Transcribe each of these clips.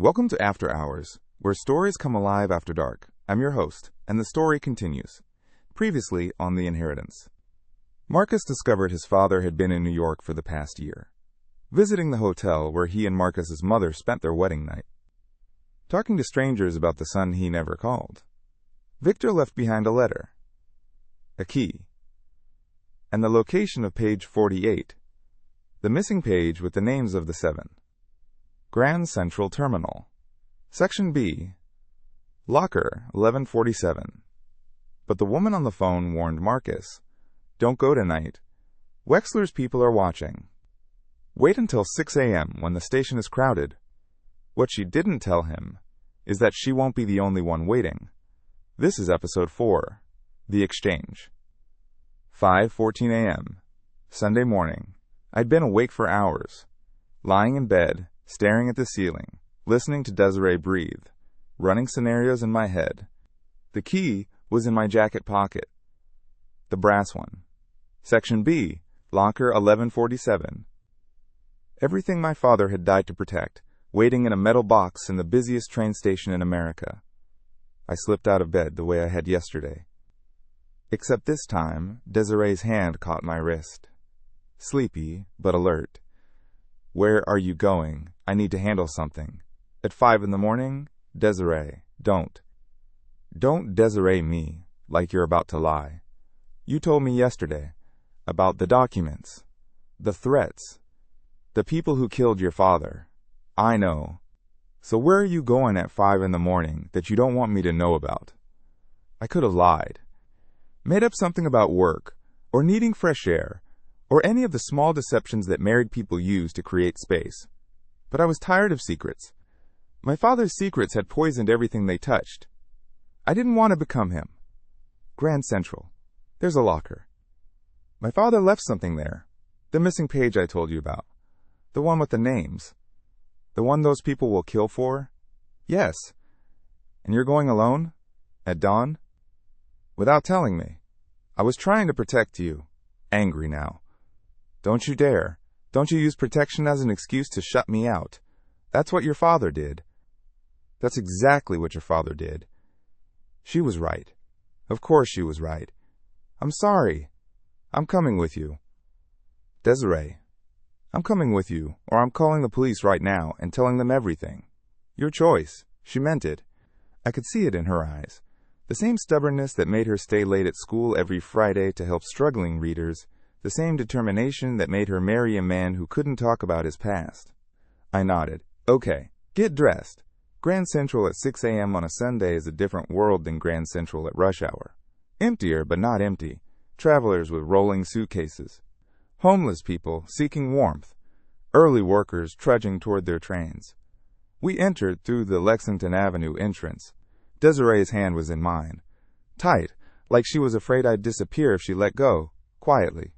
Welcome to After Hours, where stories come alive after dark. I'm your host, and the story continues. Previously on The Inheritance. Marcus discovered his father had been in New York for the past year, visiting the hotel where he and Marcus's mother spent their wedding night, talking to strangers about the son he never called. Victor left behind a letter, a key, and the location of page 48, the missing page with the names of the 7. Grand Central Terminal. Section B. Locker 1147. But the woman on the phone warned Marcus, "Don't go tonight. Wexler's people are watching. Wait until 6 a.m. when the station is crowded." What she didn't tell him is that she won't be the only one waiting. This is episode 4, The Exchange. 5:14 a.m. Sunday morning. I'd been awake for hours, lying in bed, staring at the ceiling, listening to Desiree breathe, running scenarios in my head. The key was in my jacket pocket, the brass one. Section B, locker 1147. Everything my father had died to protect, waiting in a metal box in the busiest train station in America. I slipped out of bed the way I had yesterday. Except this time, Desiree's hand caught my wrist. Sleepy, but alert. "Where are you going? I need to handle something." At 5 in the morning? Desiree, don't. Don't Desiree me, like you're about to lie. You told me yesterday about the documents, the threats, the people who killed your father. I know. So where are you going at 5 in the morning that you don't want me to know about? I could have lied. Made up something about work, or needing fresh air, or any of the small deceptions that married people use to create space. But I was tired of secrets. My father's secrets had poisoned everything they touched. I didn't want to become him. Grand Central. There's a locker. My father left something there. The missing page I told you about. The one with the names. The one those people will kill for? Yes. And you're going alone? At dawn? Without telling me. I was trying to protect you. Angry now. Don't you dare. Don't you use protection as an excuse to shut me out. That's what your father did. That's exactly what your father did. She was right. Of course she was right. I'm sorry. I'm coming with you. Desiree, I'm coming with you, or I'm calling the police right now and telling them everything. Your choice. She meant it. I could see it in her eyes. The same stubbornness that made her stay late at school every Friday to help struggling readers. The same determination that made her marry a man who couldn't talk about his past. I nodded. Okay, get dressed. Grand Central at 6 a.m. on a Sunday is a different world than Grand Central at rush hour. Emptier, but not empty. Travelers with rolling suitcases. Homeless people seeking warmth. Early workers trudging toward their trains. We entered through the Lexington Avenue entrance. Desiree's hand was in mine. Tight, like she was afraid I'd disappear if she let go, quietly.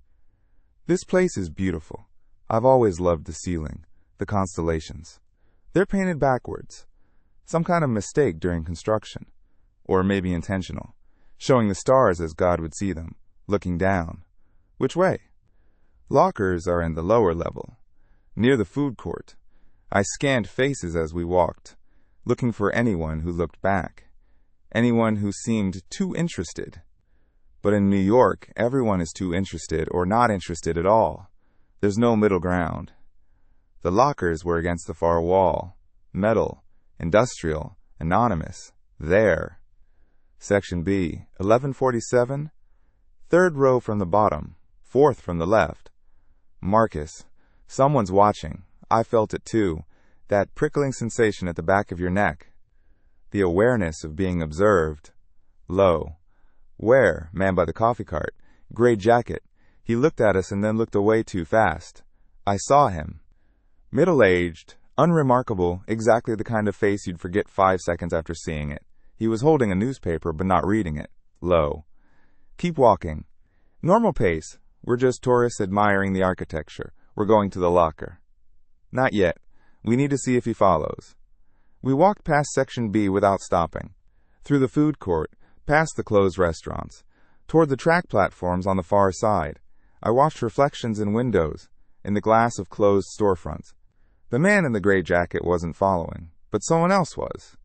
This place is beautiful. I've always loved the ceiling, the constellations. They're painted backwards. Some kind of mistake during construction. Or maybe intentional. Showing the stars as God would see them, looking down. Which way? Lockers are in the lower level, near the food court. I scanned faces as we walked, looking for anyone who looked back. Anyone who seemed too interested. But in New York, everyone is too interested or not interested at all. There's no middle ground. The lockers were against the far wall. Metal, industrial, anonymous. There. Section B, 1147. 3rd row from the bottom, 4th from the left. Marcus, someone's watching. I felt it too. That prickling sensation at the back of your neck. The awareness of being observed. Low. Where? Man by the coffee cart. Gray jacket. He looked at us and then looked away too fast. I saw him. Middle-aged, unremarkable, exactly the kind of face you'd forget 5 seconds after seeing it. He was holding a newspaper but not reading it. Low. Keep walking. Normal pace. We're just tourists admiring the architecture. We're going to the locker. Not yet. We need to see if he follows. We walked past Section B without stopping. Through the food court, past the closed restaurants, toward the track platforms on the far side. I watched reflections in windows, in the glass of closed storefronts. The man in the gray jacket wasn't following, But someone else was.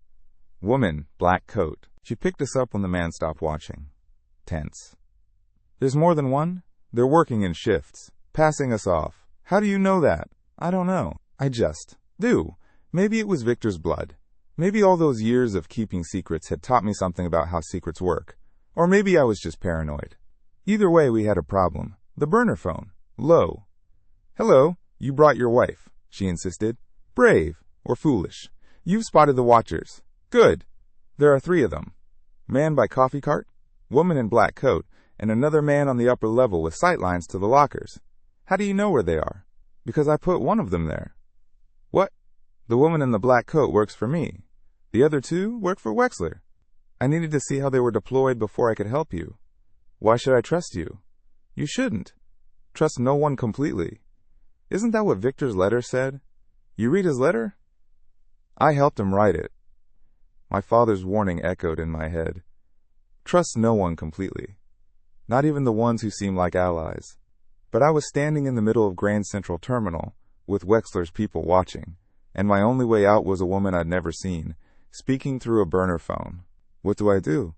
Woman, black coat. She picked us up when the man stopped watching. Tense. There's more than one? They're working in shifts, passing us off. How do you know that? I don't know. I just do. Maybe it was Victor's blood. Maybe all those years of keeping secrets had taught me something about how secrets work. Or maybe I was just paranoid. Either way, we had a problem. The burner phone. Low. Hello, you brought your wife, she insisted. Brave. Or foolish. You've spotted the watchers. Good. There are 3 of them. Man by coffee cart, woman in black coat, and another man on the upper level with sightlines to the lockers. How do you know where they are? Because I put one of them there. What? The woman in the black coat works for me. The other 2 work for Wexler. I needed to see how they were deployed before I could help you. Why should I trust you? You shouldn't. Trust no one completely. Isn't that what Victor's letter said? You read his letter? I helped him write it. My father's warning echoed in my head. Trust no one completely. Not even the ones who seem like allies. But I was standing in the middle of Grand Central Terminal, with Wexler's people watching, and my only way out was a woman I'd never seen, speaking through a burner phone. What do I do?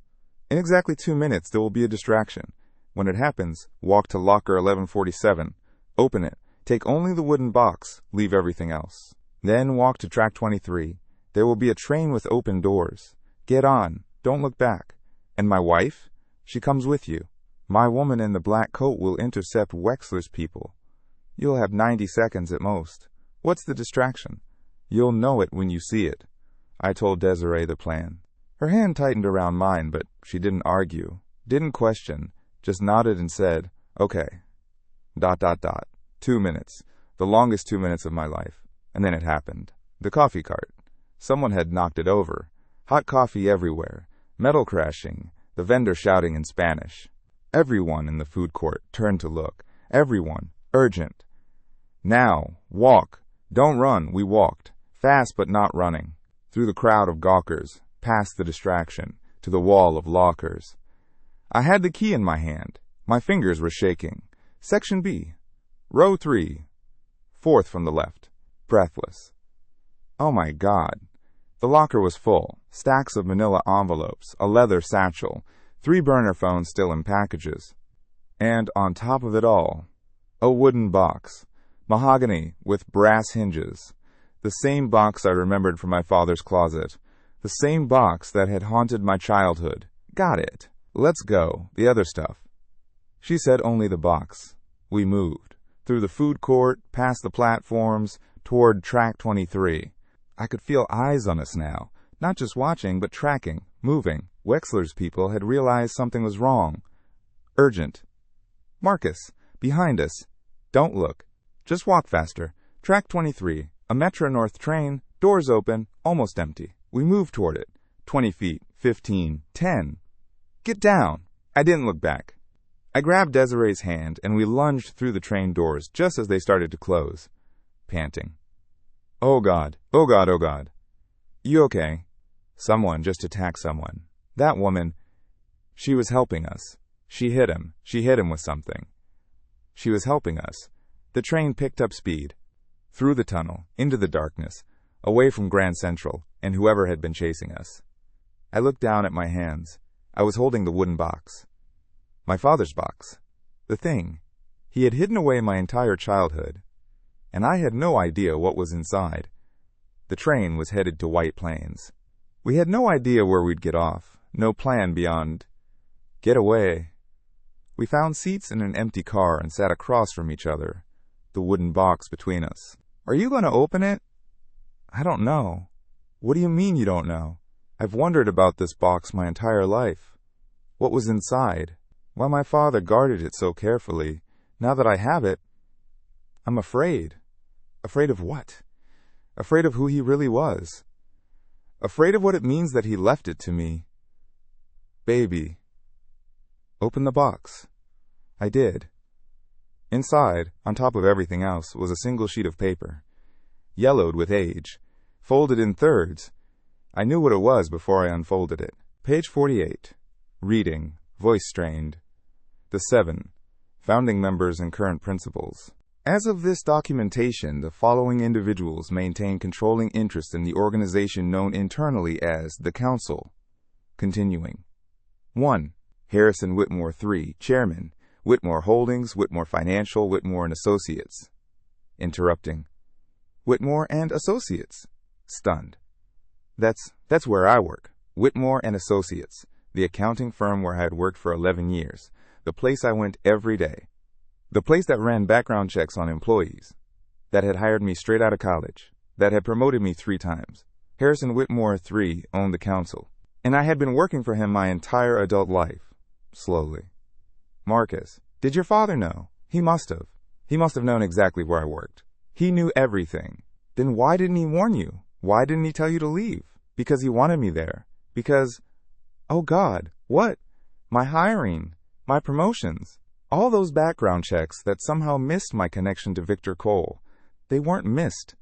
In exactly 2 minutes, there will be a distraction. When it happens, walk to locker 1147, open it, take only the wooden box, leave everything else. Then walk to track 23. There will be a train with open doors. Get on, don't look back. And my wife? She comes with you. My woman in the black coat will intercept Wexler's people. You'll have 90 seconds at most. What's the distraction? You'll know it when you see it. I told Desiree the plan. Her hand tightened around mine, but she didn't argue, didn't question, just nodded and said, okay. ... 2 minutes. The longest 2 minutes of my life. And then it happened. The coffee cart. Someone had knocked it over. Hot coffee everywhere. Metal crashing. The vendor shouting in Spanish. Everyone in the food court turned to look. Everyone. Urgent. Now. Walk. Don't run. We walked. Fast but not running. Through the crowd of gawkers. Past the distraction. To the wall of lockers. I had the key in my hand. My fingers were shaking. Section B. Row 3. 4th from the left. Breathless. Oh my God. The locker was full. Stacks of manila envelopes, a leather satchel, 3 burner phones still in packages. And on top of it all, a wooden box. Mahogany with brass hinges. The same box I remembered from my father's closet. The same box that had haunted my childhood. Got it. Let's go. The other stuff. She said only the box. We moved. Through the food court, past the platforms, toward track 23. I could feel eyes on us now. Not just watching, but tracking, moving. Wexler's people had realized something was wrong. Urgent. Marcus, behind us. Don't look. Just walk faster. Track 23. A Metro North train. Doors open. Almost empty. We moved toward it. 20 feet. 15. 10. Get down. I didn't look back. I grabbed Desiree's hand, and we lunged through the train doors just as they started to close. Panting. Oh God. Oh God. Oh God. You okay? Someone just attacked someone. That woman. She was helping us. She hit him. She hit him with something. She was helping us. The train picked up speed. Through the tunnel, into the darkness, away from Grand Central and whoever had been chasing us. I looked down at my hands. I was holding the wooden box. My father's box. The thing. He had hidden away my entire childhood. And I had no idea what was inside. The train was headed to White Plains. We had no idea where we'd get off. No plan beyond get away. We found seats in an empty car and sat across from each other, the wooden box between us. Are you going to open it? I don't know. What do you mean you don't know? I've wondered about this box my entire life. What was inside? Why my father guarded it so carefully. Now that I have it, I'm afraid. Afraid of what? Afraid of who he really was. Afraid of what it means that he left it to me. Baby. Open the box. I did. Inside, on top of everything else, was a single sheet of paper. Yellowed with age. Folded in thirds. I knew what it was before I unfolded it. Page 48. Reading. Voice strained. The 7. Founding members and current principals. As of this documentation, the following individuals maintain controlling interest in the organization known internally as the Council. Continuing. 1. Harrison Whitmore III, Chairman, Whitmore Holdings, Whitmore Financial, Whitmore & Associates. Interrupting. Whitmore & Associates. Stunned. That's where I work. Whitmore & Associates, the accounting firm where I had worked for 11 years, the place I went every day, the place that ran background checks on employees, that had hired me straight out of college, that had promoted me 3 times. Harrison Whitmore III owned the Council, and I had been working for him my entire adult life. Slowly. Marcus, did your father know? He must have. He must have known exactly where I worked. He knew everything. Then why didn't he warn you? Why didn't he tell you to leave? Because he wanted me there. Because, oh God, what? My hiring, my promotions, all those background checks that somehow missed my connection to Victor Cole. They weren't missed.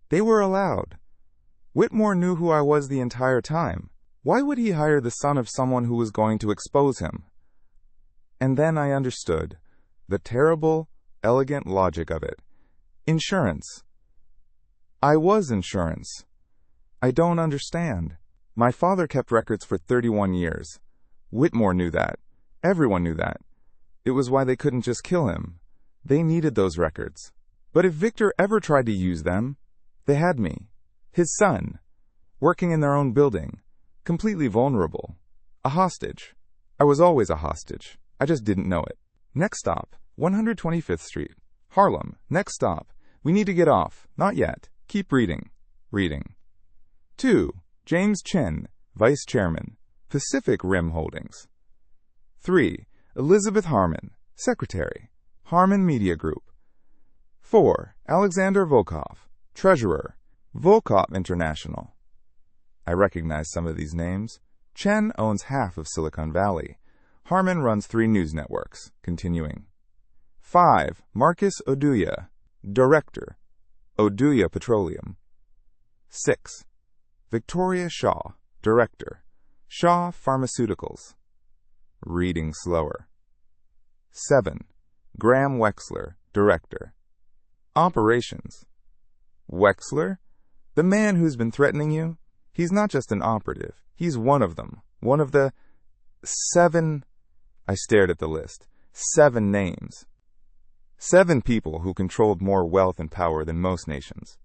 They were allowed. Whitmore knew who I was the entire time. Why would he hire the son of someone who was going to expose him? And then I understood the terrible, elegant logic of it. Insurance. I was insurance. I don't understand. My father kept records for 31 years. Whitmore knew that. Everyone knew that. It was why they couldn't just kill him. They needed those records. But if Victor ever tried to use them, they had me. His son. Working in their own building. Completely vulnerable. A hostage. I was always a hostage. I just didn't know it. Next stop, 125th Street. Harlem. Next stop. We need to get off. Not yet. Keep reading. Reading. 2. James Chen, Vice Chairman, Pacific Rim Holdings. 3. Elizabeth Harmon, Secretary, Harmon Media Group. 4. Alexander Volkov, Treasurer, Volkov International. I recognize some of these names. Chen owns half of Silicon Valley. Harmon runs 3 news networks. Continuing. 5. Marcus Oduya, Director, Oduya Petroleum. 6. Victoria Shaw, Director, Shaw Pharmaceuticals. Reading slower. 7. Graham Wexler, Director. Operations. Wexler? The man who's been threatening you? He's not just an operative. He's one of them. One of the 7... I stared at the list. 7 names. 7 people who controlled more wealth and power than most nations.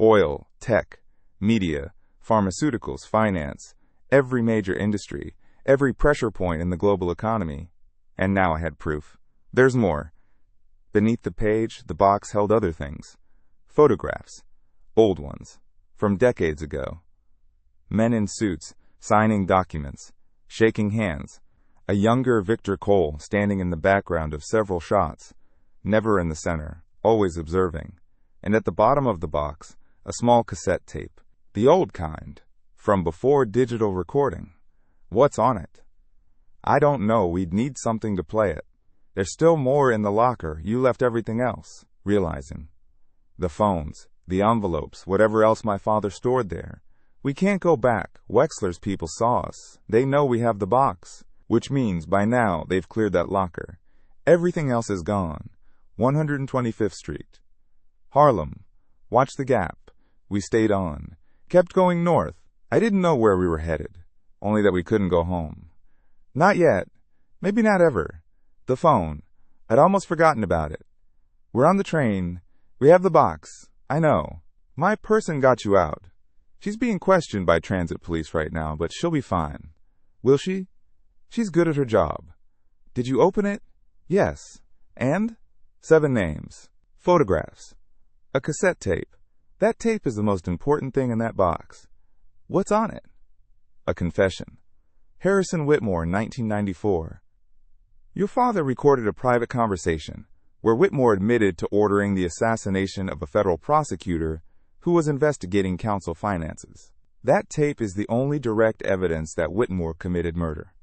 Oil, tech, media, pharmaceuticals, finance, every major industry, every pressure point in the global economy. And now I had proof. There's more. Beneath the page, the box held other things. Photographs. Old ones. From decades ago. Men in suits, signing documents, shaking hands. A younger Victor Cole standing in the background of several shots. Never in the center, always observing. And at the bottom of the box, a small cassette tape. The old kind. From before digital recording. What's on it? I don't know. We'd need something to play it. There's still more in the locker. You left everything else. Realizing. The phones, the envelopes, whatever else my father stored there. We can't go back. Wexler's people saw us. They know we have the box. Which means by now they've cleared that locker. Everything else is gone. 125th Street. Harlem. Watch the gap. We stayed on. Kept going north. I didn't know where we were headed. Only that we couldn't go home. Not yet. Maybe not ever. The phone. I'd almost forgotten about it. We're on the train. We have the box. I know. My person got you out. She's being questioned by transit police right now, but she'll be fine. Will she? She's good at her job. Did you open it? Yes. And? 7 names. Photographs. A cassette tape. That tape is the most important thing in that box. What's on it? A confession. Harrison Whitmore, 1994. Your father recorded a private conversation where Whitmore admitted to ordering the assassination of a federal prosecutor who was investigating council finances. That tape is the only direct evidence that Whitmore committed murder.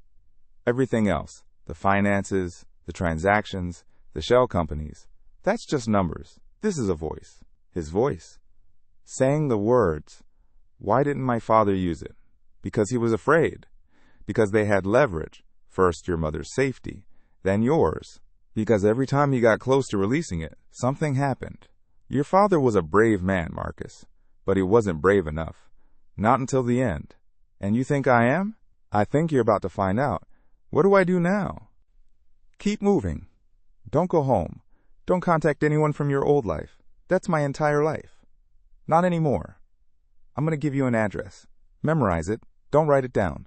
Everything else, the finances, the transactions, the shell companies, that's just numbers. This is a voice. His voice. Saying the words. Why didn't my father use it? Because he was afraid. Because they had leverage. First your mother's safety, then yours. Because every time he got close to releasing it, something happened. Your father was a brave man, Marcus, but he wasn't brave enough. Not until the end. And you think I am? I think you're about to find out. What do I do now? Keep moving. Don't go home. Don't contact anyone from your old life. That's my entire life. Not anymore. I'm going to give you an address. Memorize it. Don't write it down.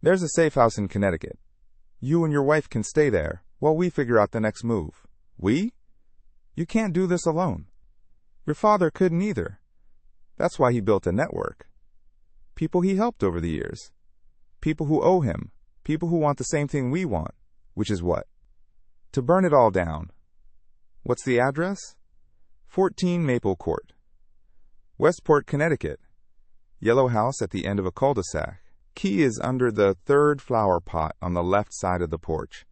There's a safe house in Connecticut. You and your wife can stay there while we figure out the next move. We? You can't do this alone. Your father couldn't either. That's why he built a network. People he helped over the years. People who owe him. People who want the same thing we want. Which is what? To burn it all down. What's the address? 14 Maple Court. Westport, Connecticut. Yellow house at the end of a cul-de-sac. Key is under the third flower pot on the left side of the porch.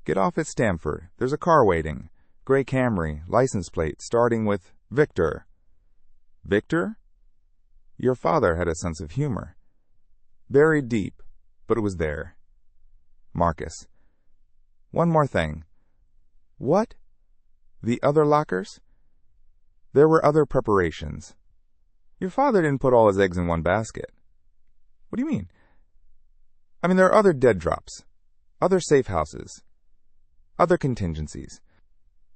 Get off at Stamford. There's a car waiting. Gray Camry, license plate, starting with Victor. Victor? Your father had a sense of humor. Buried deep, but it was there. Marcus. One more thing. What? The other lockers? There were other preparations. Your father didn't put all his eggs in one basket. What do you mean? I mean, there are other dead drops, other safe houses, other contingencies.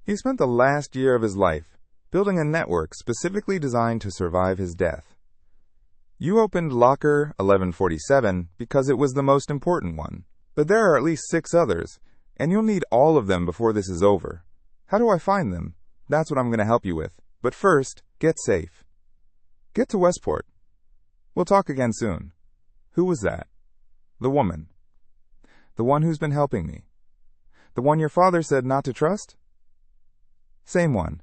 He spent the last year of his life building a network specifically designed to survive his death. You opened locker 1147 because it was the most important one, but there are at least 6 others, and you'll need all of them before this is over. How do I find them? That's what I'm going to help you with. But first, get safe. Get to Westport. We'll talk again soon. Who was that? The woman. The one who's been helping me. The one your father said not to trust? Same one.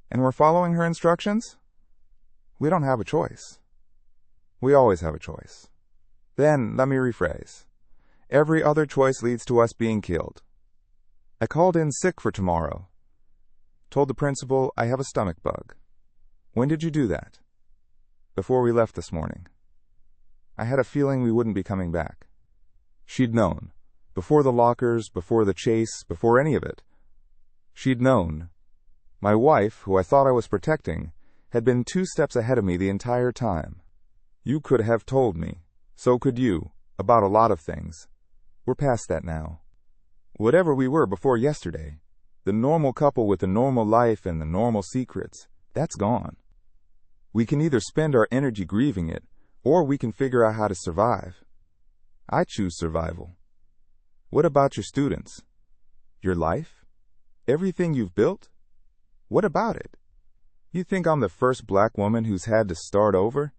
And we're following her instructions? We don't have a choice. We always have a choice. Then, let me rephrase. Every other choice leads to us being killed. I called in sick for tomorrow. Told the principal I have a stomach bug. When did you do that? Before we left this morning. I had a feeling we wouldn't be coming back. She'd known. Before the lockers, before the chase, before any of it. She'd known. My wife, who I thought I was protecting, had been 2 steps ahead of me the entire time. You could have told me. So could you. About a lot of things. We're past that now. Whatever we were before yesterday, the normal couple with the normal life and the normal secrets, that's gone. We can either spend our energy grieving it, or we can figure out how to survive. I choose survival. What about your students? Your life? Everything you've built? What about it? You think I'm the first black woman who's had to start over?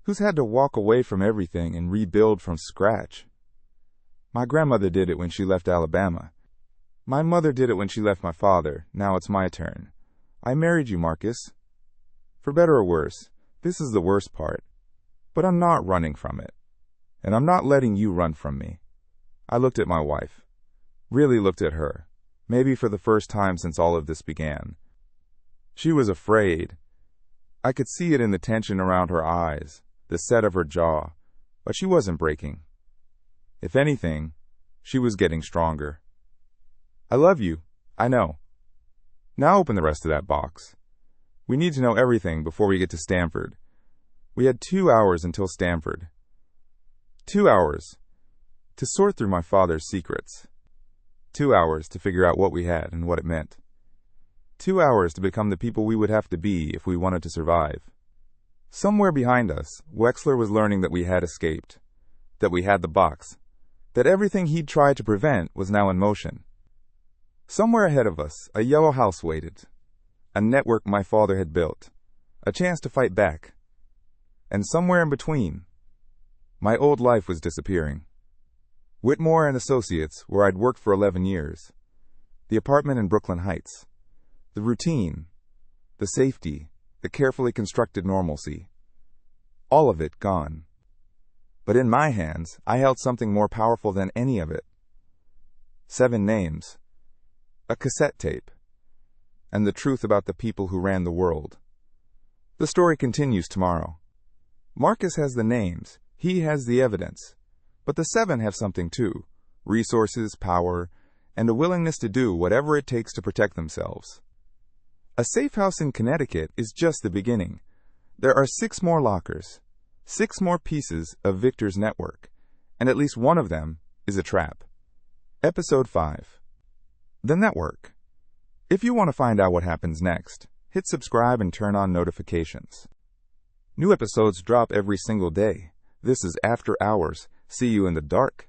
Who's had to walk away from everything and rebuild from scratch? My grandmother did it when she left Alabama. My mother did it when she left my father. Now it's my turn. I married you, Marcus. For better or worse, this is the worst part. But I'm not running from it. And I'm not letting you run from me. I looked at my wife. Really looked at her. Maybe for the first time since all of this began. She was afraid. I could see it in the tension around her eyes, the set of her jaw, but she wasn't breaking. If anything, she was getting stronger. I love you, I know. Now open the rest of that box. We need to know everything before we get to Stamford. We had 2 hours until Stamford. 2 hours to sort through my father's secrets. 2 hours to figure out what we had and what it meant. 2 hours to become the people we would have to be if we wanted to survive. Somewhere behind us, Wexler was learning that we had escaped, that we had the box, that everything he'd tried to prevent was now in motion. Somewhere ahead of us, a yellow house waited, a network my father had built, a chance to fight back. And somewhere in between, my old life was disappearing. Whitmore and Associates, where I'd worked for 11 years. The apartment in Brooklyn Heights. The routine, the safety, the carefully constructed normalcy. All of it gone. But in my hands, I held something more powerful than any of it. 7 names. A cassette tape. And the truth about the people who ran the world. The story continues tomorrow. Marcus has the names. He has the evidence. But the 7 have something too. Resources, power, and a willingness to do whatever it takes to protect themselves. A safe house in Connecticut is just the beginning. There are 6 more lockers, 6 more pieces of Victor's network, and at least one of them is a trap. Episode 5. The Network. If you want to find out what happens next, hit subscribe and turn on notifications. New episodes drop every single day. This is After Hours. See you in the dark.